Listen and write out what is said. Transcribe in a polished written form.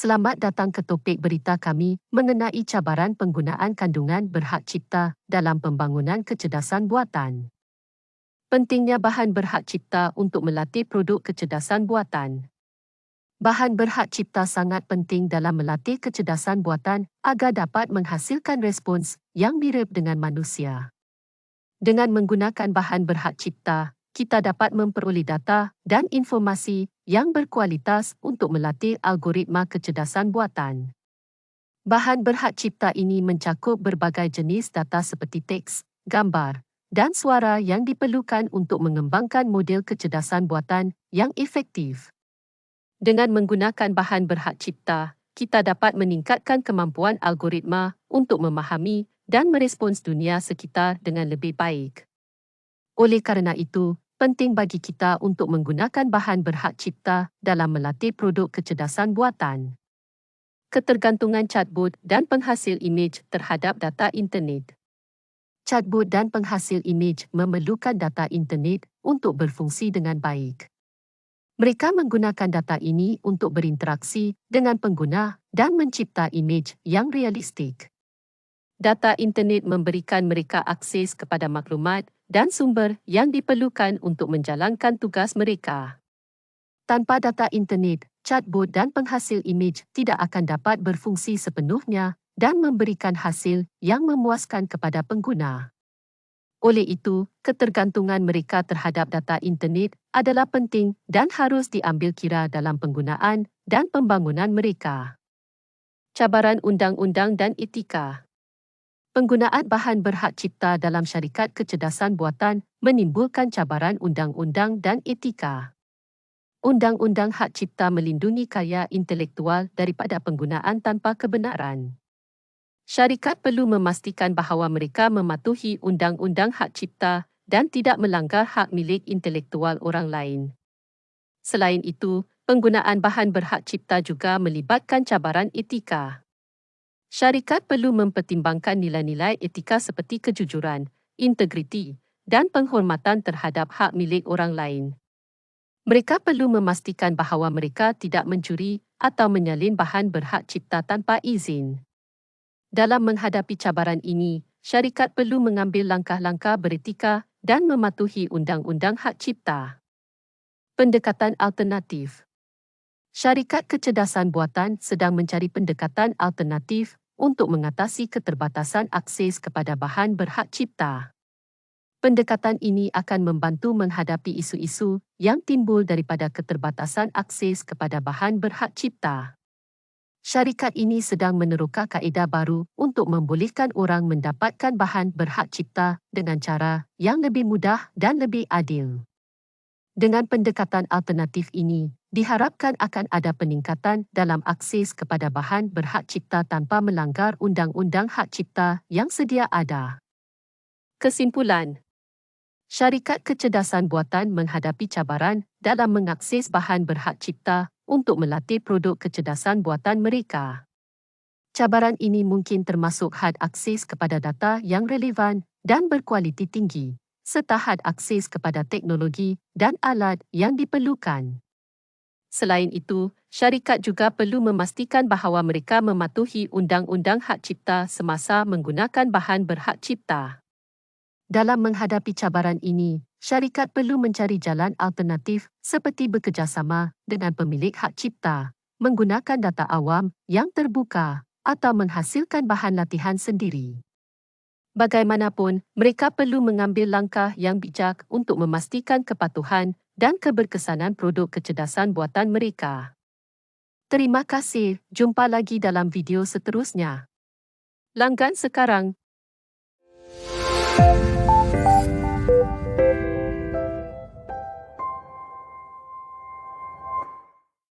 Selamat datang ke topik berita kami mengenai cabaran penggunaan kandungan berhak cipta dalam pembangunan kecerdasan buatan. Pentingnya bahan berhak cipta untuk melatih produk kecerdasan buatan. Bahan berhak cipta sangat penting dalam melatih kecerdasan buatan agar dapat menghasilkan respons yang mirip dengan manusia. Dengan menggunakan bahan berhak cipta, kita dapat memperoleh data dan informasi yang berkualitas untuk melatih algoritma kecerdasan buatan. Bahan berhak cipta ini mencakup berbagai jenis data seperti teks, gambar, dan suara yang diperlukan untuk mengembangkan model kecerdasan buatan yang efektif. Dengan menggunakan bahan berhak cipta, kita dapat meningkatkan kemampuan algoritma untuk memahami dan merespons dunia sekitar dengan lebih baik. Oleh kerana itu, penting bagi kita untuk menggunakan bahan berhak cipta dalam melatih produk kecerdasan buatan. Ketergantungan chatbot dan penghasil imej terhadap data internet. Chatbot dan penghasil imej memerlukan data internet untuk berfungsi dengan baik. Mereka menggunakan data ini untuk berinteraksi dengan pengguna dan mencipta imej yang realistik. Data internet memberikan mereka akses kepada maklumat dan sumber yang diperlukan untuk menjalankan tugas mereka. Tanpa data internet, chatbot dan penghasil imej tidak akan dapat berfungsi sepenuhnya dan memberikan hasil yang memuaskan kepada pengguna. Oleh itu, ketergantungan mereka terhadap data internet adalah penting dan harus diambil kira dalam penggunaan dan pembangunan mereka. Cabaran undang-undang dan etika. Penggunaan bahan berhak cipta dalam syarikat kecerdasan buatan menimbulkan cabaran undang-undang dan etika. Undang-undang hak cipta melindungi karya intelektual daripada penggunaan tanpa kebenaran. Syarikat perlu memastikan bahawa mereka mematuhi undang-undang hak cipta dan tidak melanggar hak milik intelektual orang lain. Selain itu, penggunaan bahan berhak cipta juga melibatkan cabaran etika. Syarikat perlu mempertimbangkan nilai-nilai etika seperti kejujuran, integriti, dan penghormatan terhadap hak milik orang lain. Mereka perlu memastikan bahawa mereka tidak mencuri atau menyalin bahan berhak cipta tanpa izin. Dalam menghadapi cabaran ini, syarikat perlu mengambil langkah-langkah beretika dan mematuhi undang-undang hak cipta. Pendekatan alternatif. Syarikat kecerdasan buatan sedang mencari pendekatan alternatif untuk mengatasi keterbatasan akses kepada bahan berhak cipta. Pendekatan ini akan membantu menghadapi isu-isu yang timbul daripada keterbatasan akses kepada bahan berhak cipta. Syarikat ini sedang meneroka kaedah baru untuk membolehkan orang mendapatkan bahan berhak cipta dengan cara yang lebih mudah dan lebih adil. Dengan pendekatan alternatif ini, diharapkan akan ada peningkatan dalam akses kepada bahan berhak cipta tanpa melanggar undang-undang hak cipta yang sedia ada. Kesimpulan. Syarikat kecerdasan buatan menghadapi cabaran dalam mengakses bahan berhak cipta untuk melatih produk kecerdasan buatan mereka. Cabaran ini mungkin termasuk had akses kepada data yang relevan dan berkualiti tinggi, serta had akses kepada teknologi dan alat yang diperlukan. Selain itu, syarikat juga perlu memastikan bahawa mereka mematuhi undang-undang hak cipta semasa menggunakan bahan berhak cipta. Dalam menghadapi cabaran ini, syarikat perlu mencari jalan alternatif seperti bekerjasama dengan pemilik hak cipta, menggunakan data awam yang terbuka atau menghasilkan bahan latihan sendiri. Bagaimanapun, mereka perlu mengambil langkah yang bijak untuk memastikan kepatuhan dan keberkesanan produk kecerdasan buatan mereka. Terima kasih, jumpa lagi dalam video seterusnya. Langgan sekarang.